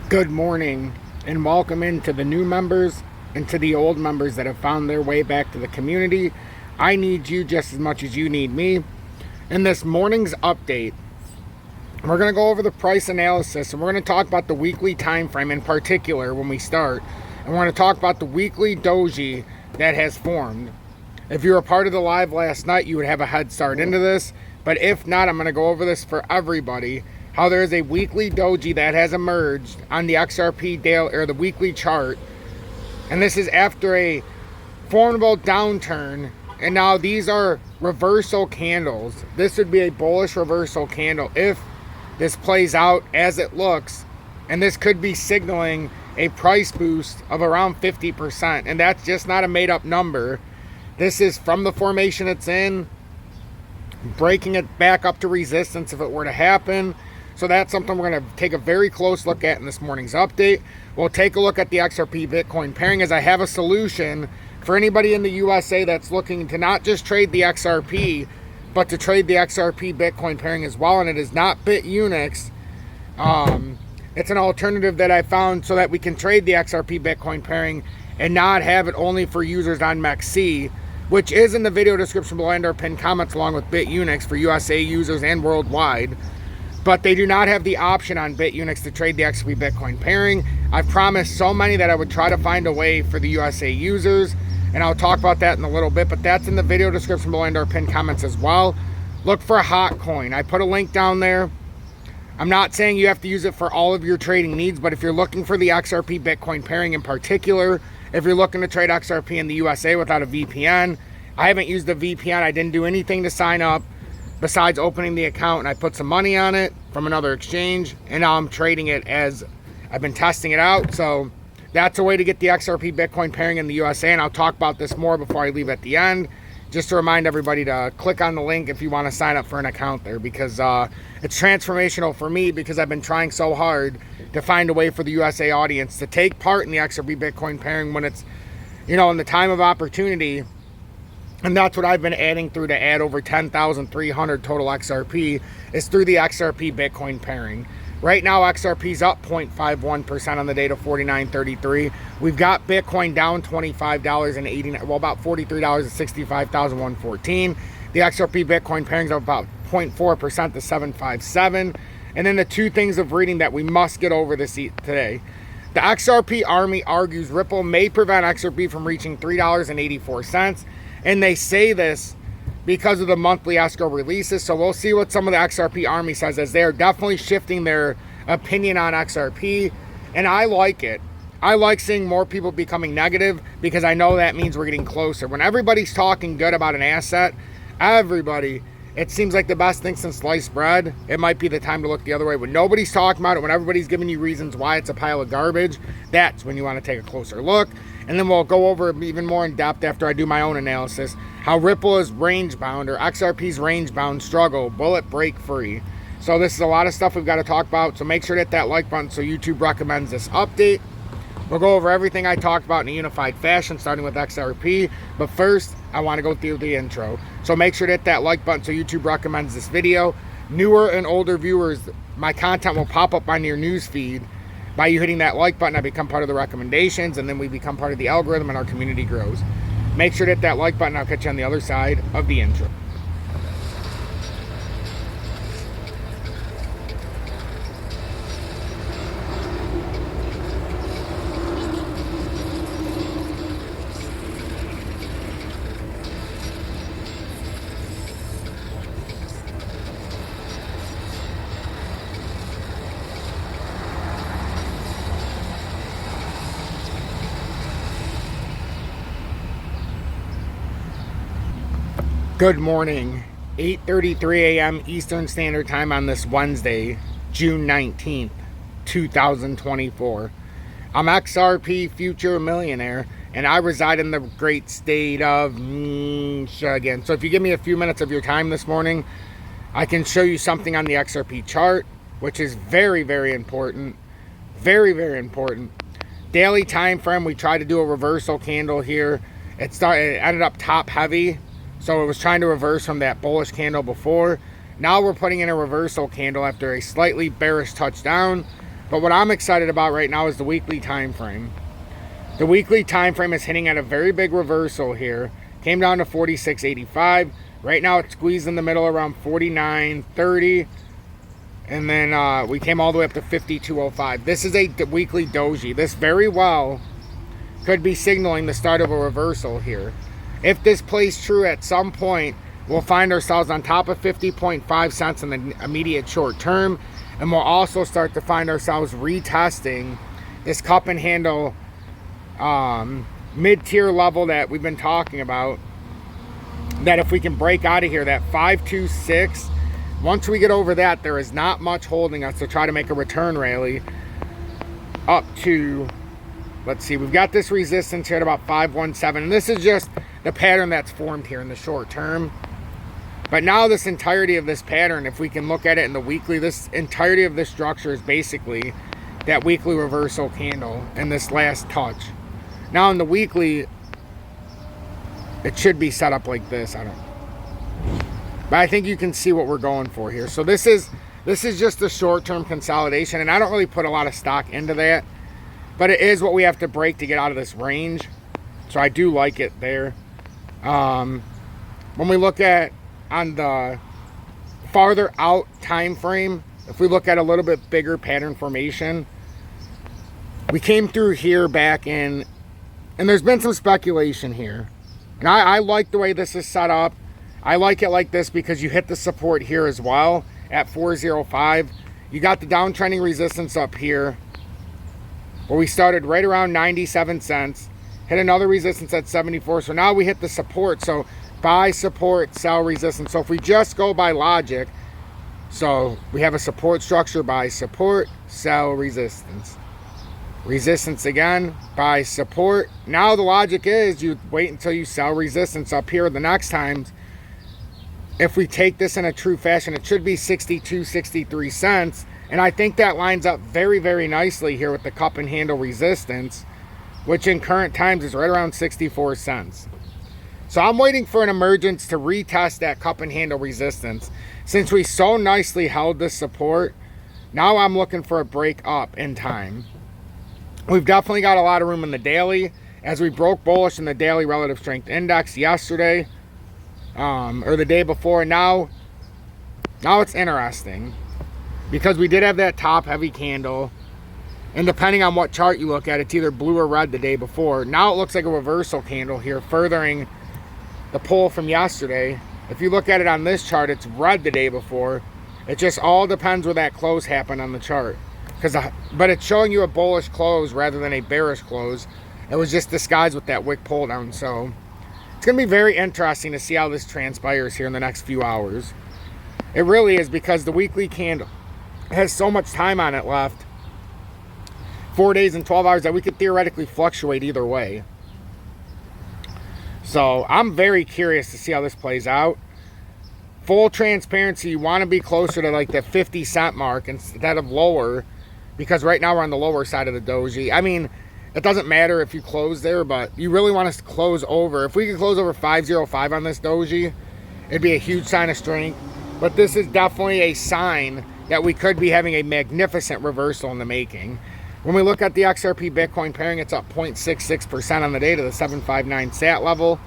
Good morning and welcome into the new members and to the old members that have found their way back to the community. I need you just as much as you need me. In this morning's update, we're going to go over the price analysis and we're going to talk about the weekly time frame in particular when we start. And we're going to talk about the weekly doji that has formed. If you were a part of the live last night, you would have a head start into this. But if not, I'm going to go over this for everybody. How there is a weekly doji that has emerged on the XRP daily or the weekly chart, and this is after a formidable downturn, and now these are reversal candles. This would be a bullish reversal candle if this plays out as it looks, and this could be signaling a price boost of around 50%, and that's just not a made-up number. This is from the formation it's in, breaking it back up to resistance if it were to happen. So that's something we're going to take a very close look at in this morning's update. We'll take a look at the XRP-Bitcoin pairing, as I have a solution for anybody in the USA that's looking to not just trade the XRP, but to trade the XRP-Bitcoin pairing as well. And it is not BITUNIX. It's an alternative that I found so that we can trade the XRP-Bitcoin pairing and not have it only for users on MEXC, which is in the video description below and our pinned comments, along with BITUNIX for USA users and worldwide. But they do not have the option on BITUNIX to trade the XRP-Bitcoin pairing. I've promised so many that I would try to find a way for the USA users, and I'll talk about that in a little bit, but that's in the video description below and our pinned comments as well. Look for HOTCOIN. I put a link down there. I'm not saying you have to use it for all of your trading needs, but if you're looking for the XRP-Bitcoin pairing in particular, if you're looking to trade XRP in the USA without a VPN, I haven't used a VPN. I didn't do anything to sign up besides opening the account, and I put some money on it from another exchange, and now I'm trading it as I've been testing it out. So that's a way to get the XRP-Bitcoin pairing in the USA, and I'll talk about this more before I leave at the end, just to remind everybody to click on the link if you want to sign up for an account there, because it's transformational for me, because I've been trying so hard to find a way for the USA audience to take part in the XRP-Bitcoin pairing when it's, in the time of opportunity. And that's what I've been adding through to add over 10,300 total XRP is through the XRP-Bitcoin pairing. Right now, XRP's up 0.51% on the day to 49.33. We've got Bitcoin down $25.89, well, about $43 at 65,114. The XRP-Bitcoin pairing's up about 0.4% to 757. And then the two things of reading that we must get over today. The XRP Army argues Ripple may prevent XRP from reaching $3.84. And they say this because of the monthly escrow releases. So we'll see what some of the XRP Army says, as they are definitely shifting their opinion on XRP. And I like it. I like seeing more people becoming negative, because I know that means we're getting closer. When everybody's talking good about an asset, it seems like the best thing since sliced bread, it might be the time to look the other way. When nobody's talking about it, when everybody's giving you reasons why it's a pile of garbage, that's when you want to take a closer look. And then we'll go over even more in depth after I do my own analysis, how Ripple is range bound, or XRP's range bound struggle, bullet break free. So this is a lot of stuff we've got to talk about. So make sure to hit that like button so YouTube recommends this update. We'll go over everything I talked about in a unified fashion, starting with XRP. But first, I want to go through the intro. So make sure to hit that like button so YouTube recommends this video. Newer and older viewers, my content will pop up on your news feed. By you hitting that like button, I become part of the recommendations, and then we become part of the algorithm, and our community grows. Make sure to hit that like button. I'll catch you on the other side of the intro. Good morning, 8:33 a.m. Eastern Standard Time on this Wednesday, June 19th, 2024. I'm XRP Future Millionaire, and I reside in the great state of Michigan. So if you give me a few minutes of your time this morning, I can show you something on the XRP chart, which is very, very important. Very, very important. Daily time frame, we tried to do a reversal candle here. It ended up top heavy. So it was trying to reverse from that bullish candle before. Now we're putting in a reversal candle after a slightly bearish touchdown. But what I'm excited about right now is the weekly time frame. The weekly time frame is hitting at a very big reversal here. Came down to 46.85. Right now it's squeezed in the middle around 49.30. And then we came all the way up to 52.05. This is a weekly doji. This very well could be signaling the start of a reversal here. If this plays true, at some point, we'll find ourselves on top of 50.5 cents in the immediate short term. And we'll also start to find ourselves retesting this cup and handle mid-tier level that we've been talking about. That if we can break out of here, that 526, once we get over that, there is not much holding us to try to make a return rally up to, let's see, we've got this resistance here at about 517. And this is just the pattern that's formed here in the short term. But now this entirety of this pattern, if we can look at it in the weekly, this entirety of this structure is basically that weekly reversal candle and this last touch. Now in the weekly, it should be set up like this. I don't know. But I think you can see what we're going for here. So this is just a short-term consolidation, and I don't really put a lot of stock into that. But it is what we have to break to get out of this range. So I do like it there. When we look at on the farther out time frame, if we look at a little bit bigger pattern formation, we came through here back in, and there's been some speculation here. And I like the way this is set up. I like it like this because you hit the support here as well at 405. You got the downtrending resistance up here where we started right around 97 cents. Hit another resistance at 74. So now we hit the support. So buy, support, sell, resistance. So if we just go by logic, so we have a support structure, buy, support, sell, resistance. Resistance again, buy, support. Now the logic is you wait until you sell resistance up here the next times. If we take this in a true fashion, it should be 62, 63 cents. And I think that lines up very, very nicely here with the cup and handle resistance, which in current times is right around 64 cents. So I'm waiting for an emergence to retest that cup and handle resistance. Since we so nicely held this support, now I'm looking for a break up in time. We've definitely got a lot of room in the daily as we broke bullish in the daily relative strength index yesterday. Or the day before. Now it's interesting because we did have that top heavy candle, and depending on what chart you look at, it's either blue or red the day before. Now it looks like a reversal candle here, furthering the pull from yesterday. If you look at it on this chart, it's red the day before. It just all depends where that close happened on the chart, but it's showing you a bullish close rather than a bearish close. It was just disguised with that wick pull down. So it's going to be very interesting to see how this transpires here in the next few hours. It really is, because the weekly candle has so much time on it left, 4 days and 12 hours, that we could theoretically fluctuate either way. So I'm very curious to see how this plays out. Full transparency, you want to be closer to like the 50 cent mark instead of lower, because right now we're on the lower side of the doji. I mean, it doesn't matter if you close there, but you really want us to close over. If we could close over 505 on this doji, it'd be a huge sign of strength. But this is definitely a sign that we could be having a magnificent reversal in the making. When we look at the XRP-Bitcoin pairing, it's up 0.66% on the day to the 759 sat level.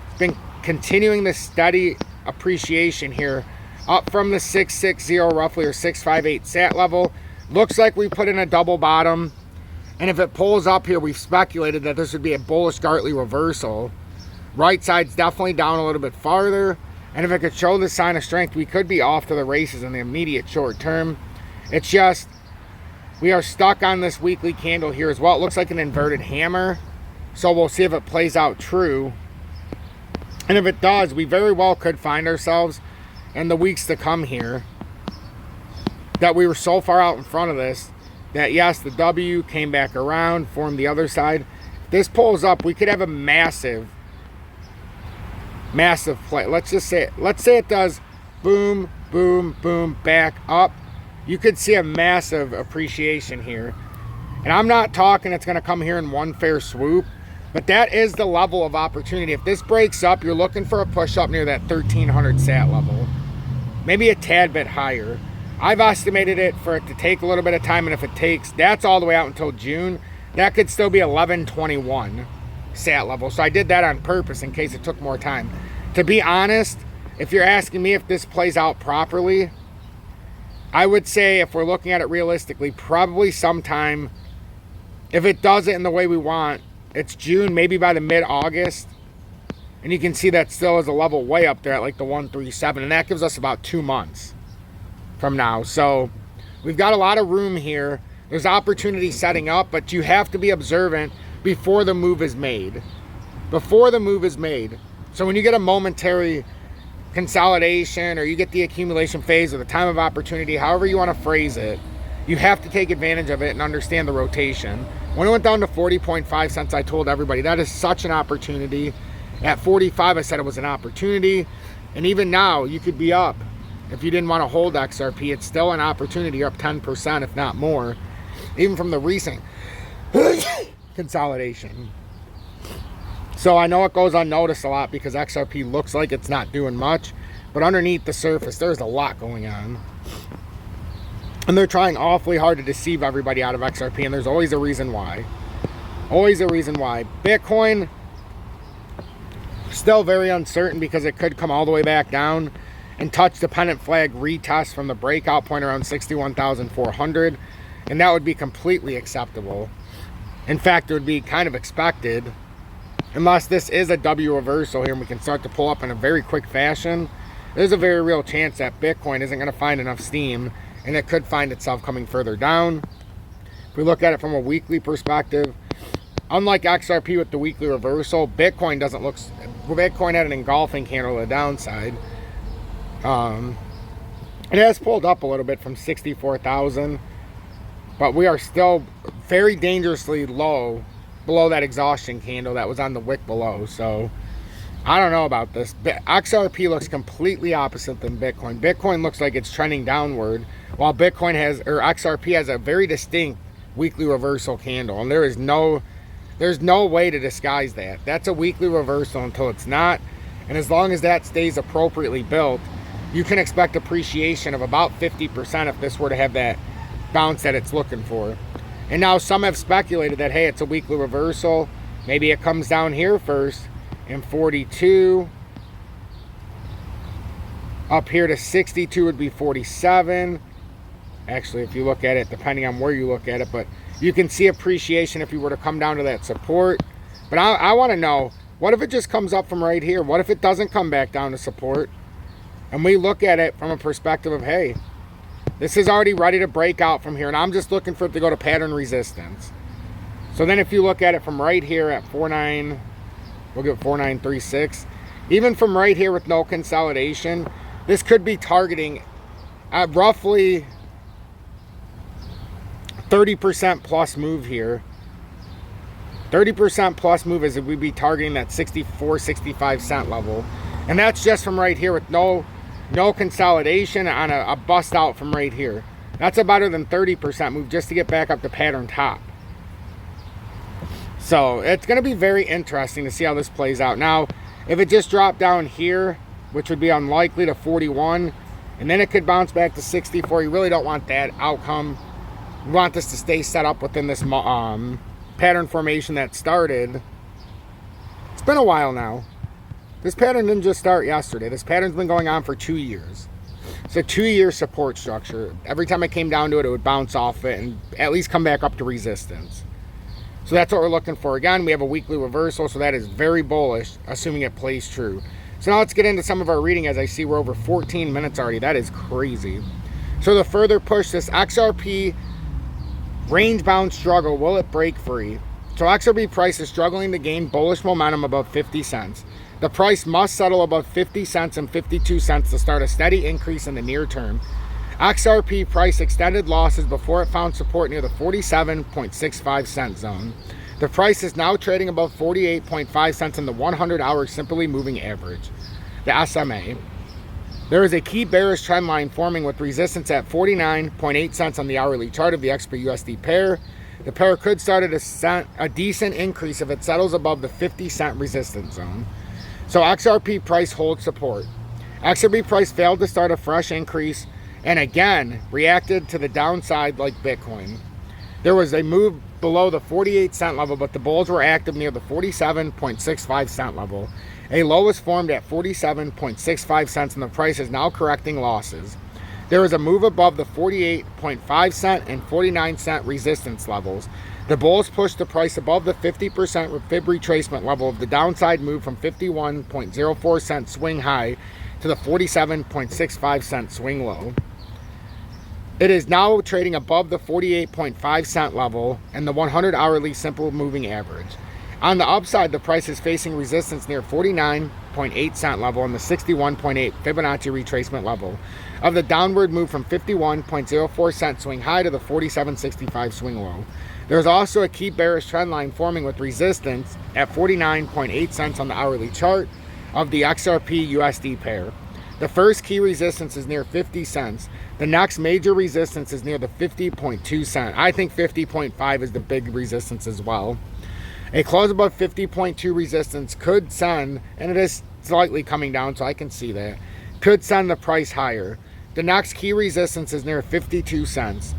It's been continuing this steady appreciation here, up from the 660 roughly, or 658 sat level. Looks like we put in a double bottom. And if it pulls up here, we've speculated that this would be a bullish Gartley reversal. Right side's definitely down a little bit farther. And if it could show the sign of strength, we could be off to the races in the immediate short term. It's just, we are stuck on this weekly candle here as well. It looks like an inverted hammer. So we'll see if it plays out true. And if it does, we very well could find ourselves in the weeks to come here that we were so far out in front of this that yes, the W came back around, formed the other side. If this pulls up, we could have a massive play. Let's say it does boom, boom, boom, back up. You could see a massive appreciation here. And I'm not talking it's going to come here in one fair swoop, but that is the level of opportunity. If this breaks up, you're looking for a push up near that 1300 sat level, maybe a tad bit higher. I've estimated it for it to take a little bit of time, and if it takes, that's all the way out until June. That could still be 1121 sat level. So I did that on purpose in case it took more time. To be honest, if you're asking me if this plays out properly, I would say if we're looking at it realistically, probably sometime, if it does it in the way we want, it's June, maybe by the mid-August. And you can see that still is a level way up there at like the 137. And that gives us about 2 months from now. So we've got a lot of room here. There's opportunity setting up, but you have to be observant before the move is made. Before the move is made. So when you get a momentary consolidation, or you get the accumulation phase, or the time of opportunity, however you want to phrase it, you have to take advantage of it and understand the rotation. When it went down to 40.5 cents, I told everybody that is such an opportunity. At 45, I said it was an opportunity. And even now, you could be up. If you didn't want to hold XRP, it's still an opportunity. You're up 10%, if not more, even from the recent consolidation. So I know it goes unnoticed a lot because XRP looks like it's not doing much, but underneath the surface, there's a lot going on. And they're trying awfully hard to deceive everybody out of XRP, and there's always a reason why. Always a reason why. Bitcoin, still very uncertain because it could come all the way back down and touch the pennant flag retest from the breakout point around 61,400, and that would be completely acceptable. In fact, it would be kind of expected, unless this is a W reversal here and we can start to pull up in a very quick fashion. There's a very real chance that Bitcoin isn't going to find enough steam, and it could find itself coming further down. If we look at it from a weekly perspective, unlike XRP with the weekly reversal, Bitcoin doesn't look... Bitcoin had an engulfing candle to the downside. It has pulled up a little bit from 64,000, but we are still very dangerously low below that exhaustion candle that was on the wick below. So I don't know about this. XRP looks completely opposite than Bitcoin. Bitcoin looks like it's trending downward, while Bitcoin has, or XRP has, a very distinct weekly reversal candle, and there's no way to disguise that. That's a weekly reversal until it's not, and as long as that stays appropriately built, you can expect appreciation of about 50% if this were to have that bounce that it's looking for. And now some have speculated that, hey, it's a weekly reversal. Maybe it comes down here first in 42. Up here to 62 would be 47. Actually, if you look at it, depending on where you look at it, but you can see appreciation if you were to come down to that support. But I want to know, what if it just comes up from right here? What if it doesn't come back down to support? And we look at it from a perspective of, hey, this is already ready to break out from here, and I'm just looking for it to go to pattern resistance. So then if you look at it from right here at 49, we'll get 4936. Even from right here with no consolidation, this could be targeting at roughly 30% plus move here. 30% plus move is if we'd be targeting that 64, 65 cent level. And that's just from right here with no consolidation on a bust out from right here. That's a better than 30% move just to get back up to pattern top. So it's going to be very interesting to see how this plays out. Now, if it just dropped down here, which would be unlikely, to 41, and then it could bounce back to 64, you really don't want that outcome. You want this to stay set up within this pattern formation that started. It's been a while now. This pattern didn't just start yesterday. This pattern's been going on for 2 years. It's a 2-year support structure. Every time I came down to it, it would bounce off it and at least come back up to resistance. So that's what we're looking for. Again, we have a weekly reversal, so that is very bullish, assuming it plays true. So now let's get into some of our reading. As I see, we're over 14 minutes already. That is crazy. So to further push this XRP range-bound struggle, will it break free? So XRP price is struggling to gain bullish momentum above 50 cents. The price must settle above 50 cents and 52 cents to start a steady increase in the near term. XRP price extended losses before it found support near the 47.65 cent zone. The price is now trading above 48.5 cents in the 100-hour simply moving average, the SMA. There is a key bearish trend line forming with resistance at 49.8 cents on the hourly chart of the XRP-USD pair. The pair could start at a decent increase if it settles above the 50 cent resistance zone. So XRP price holds support. XRP price failed to start a fresh increase and again reacted to the downside like Bitcoin. There was a move below the 48-cent level, but the bulls were active near the 47.65-cent level. A low was formed at 47.65 cents, and the price is now correcting losses. There was a move above the 48.5-cent and 49-cent resistance levels. The bulls pushed the price above the 50% fib retracement level of the downside move from 51.04 cent swing high to the 47.65 cent swing low. It is now trading above the 48.5 cent level and the 100 hourly simple moving average. On the upside, the price is facing resistance near 49.8 cent level and the 61.8 Fibonacci retracement level of the downward move from 51.04 cent swing high to the 47.65 swing low. There is also a key bearish trend line forming with resistance at 49.8 cents on the hourly chart of the XRP USD pair. The first key resistance is near 50 cents. The next major resistance is near the 50.2 cent. I think 50.5 is the big resistance as well. A close above 50.2 resistance could send, and it is slightly coming down, so I can see that, could send the price higher. The next key resistance is near 52 cents.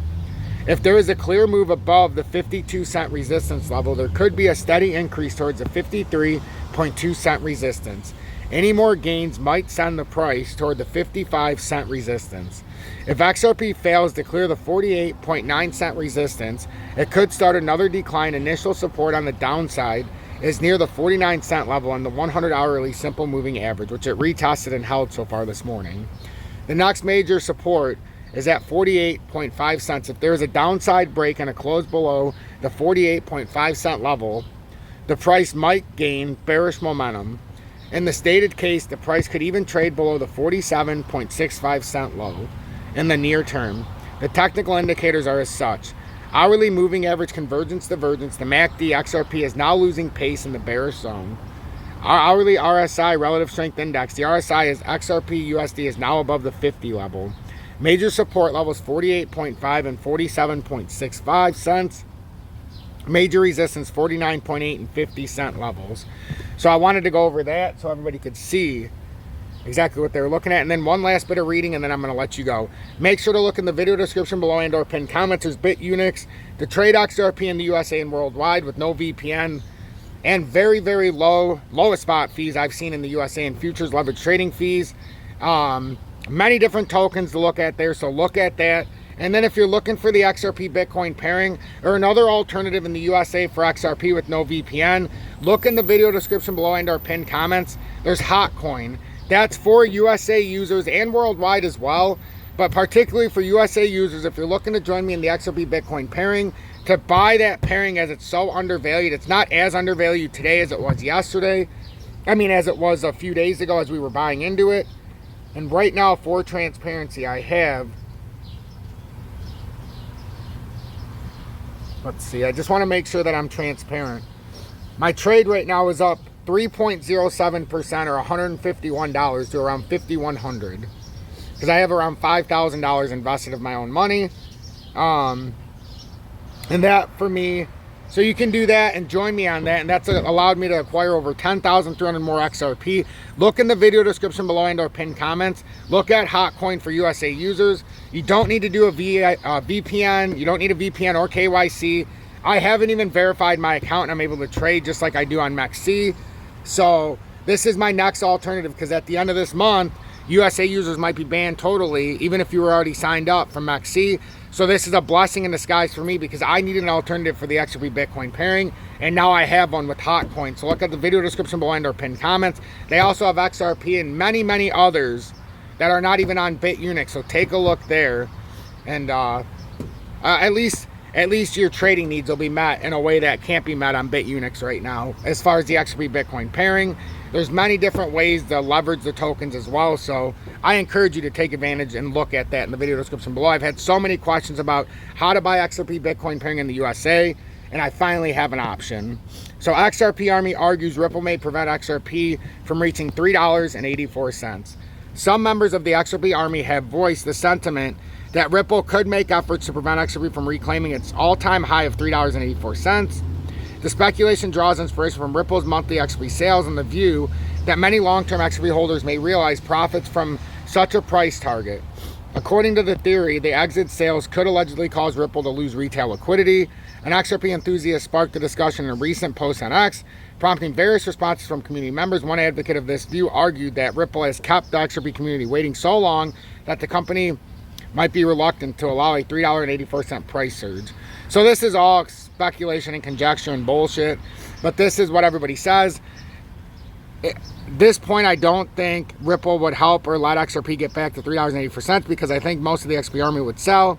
If there is a clear move above the 52 cent resistance level, there could be a steady increase towards the 53.2 cent resistance. Any more gains might send the price toward the 55 cent resistance. If XRP fails to clear the 48.9 cent resistance, it could start another decline. Initial support on the downside is near the 49 cent level on the 100 hourly simple moving average, which it retested and held so far this morning. The next major support is at 48.5 cents. If there is a downside break and a close below the 48.5 cent level, the price might gain bearish momentum. In the stated case, the price could even trade below the 47.65 cent low in the near term. The technical indicators are as such. Hourly moving average convergence divergence, the MACD XRP is now losing pace in the bearish zone. Our hourly RSI relative strength index, the RSI is XRP USD is now above the 50 level. Major support levels 48.5 and 47.65 cents. Major resistance 49.8 and 50 cent levels. So I wanted to go over that so everybody could see exactly what they're looking at. And then one last bit of reading, and then I'm going to let you go. Make sure to look in the video description below and or pinned comments. There's BITUNIX to trade XRP in the USA and worldwide with no VPN and very, very lowest spot fees I've seen in the USA and futures leverage trading fees. Many different tokens to look at there, so look at that. And then if you're looking for the XRP-Bitcoin pairing or another alternative in the USA for XRP with no VPN, look in the video description below and our pinned comments. There's HOTCOIN. That's for USA users and worldwide as well, but particularly for USA users, if you're looking to join me in the XRP-Bitcoin pairing, to buy that pairing as it's so undervalued. It's not as undervalued today as it was yesterday. As it was a few days ago as we were buying into it. And right now, for transparency, I have... Let's see, I just want to make sure that I'm transparent. My trade right now is up 3.07% or $151 to around $5,100. Because I have around $5,000 invested of my own money. And that for me, so you can do that and join me on that. And that's allowed me to acquire over 10,300 more XRP. Look in the video description below and or pinned comments. Look at HOTCOIN for USA users. You don't need to do a VPN. You don't need a VPN or KYC. I haven't even verified my account and I'm able to trade just like I do on MEXC. So this is my next alternative because at the end of this month, USA users might be banned totally, even if you were already signed up from MEXC. So this is a blessing in disguise for me because I needed an alternative for the XRP-Bitcoin pairing, and now I have one with HOTCOIN. So look at the video description below and our pinned comments. They also have XRP and many, many others that are not even on BITUNIX. So take a look there, and at least your trading needs will be met in a way that can't be met on BITUNIX right now. As far as the XRP-Bitcoin pairing, there's many different ways to leverage the tokens as well. So I encourage you to take advantage and look at that in the video description below. I've had so many questions about how to buy XRP-Bitcoin pairing in the USA, and I finally have an option. So XRP Army argues Ripple may prevent XRP from reaching $3.84. Some members of the XRP Army have voiced the sentiment that Ripple could make efforts to prevent XRP from reclaiming its all-time high of $3.84. The speculation draws inspiration from Ripple's monthly XRP sales and the view that many long-term XRP holders may realize profits from such a price target. According to the theory, the exit sales could allegedly cause Ripple to lose retail liquidity. An XRP enthusiast sparked a discussion in a recent post on X, prompting various responses from community members. One advocate of this view argued that Ripple has kept the XRP community waiting so long that the company might be reluctant to allow a $3.84 price surge. So this is all speculation and conjecture and bullshit, but this is what everybody says. At this point, I don't think Ripple would help or let XRP get back to $3.84 because I think most of the XP army would sell.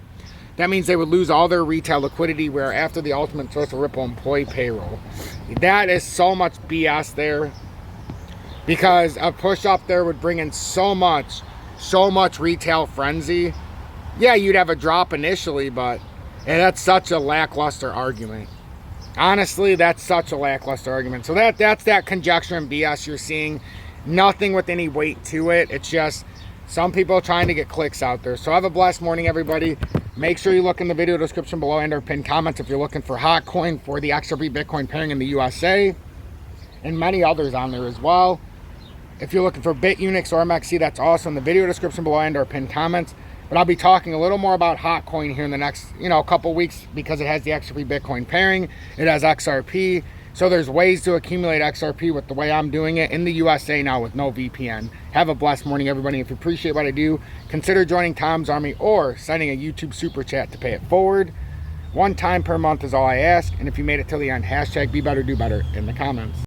That means they would lose all their retail liquidity where after the ultimate source of Ripple employee payroll. That is so much BS there, because a push up there would bring in so much retail frenzy. Yeah, you'd have a drop initially, but that's such a lackluster argument. Honestly, that's such a lackluster argument. So that's that conjecture and BS you're seeing. Nothing with any weight to it. It's just some people trying to get clicks out there. So have a blessed morning, everybody. Make sure you look in the video description below and our pinned comments if you're looking for HOTCOIN for the XRP-Bitcoin pairing in the USA, and many others on there as well. If you're looking for BITUNIX or MXC, that's also in the video description below and our pinned comments. But I'll be talking a little more about HOTCOIN here in the next, couple weeks, because it has the XRP-Bitcoin pairing. It has XRP. So there's ways to accumulate XRP with the way I'm doing it in the USA now with no VPN. Have a blessed morning, everybody. If you appreciate what I do, consider joining Tom's Army or sending a YouTube super chat to pay it forward. One time per month is all I ask. And if you made it till the end, hashtag be better, do better in the comments.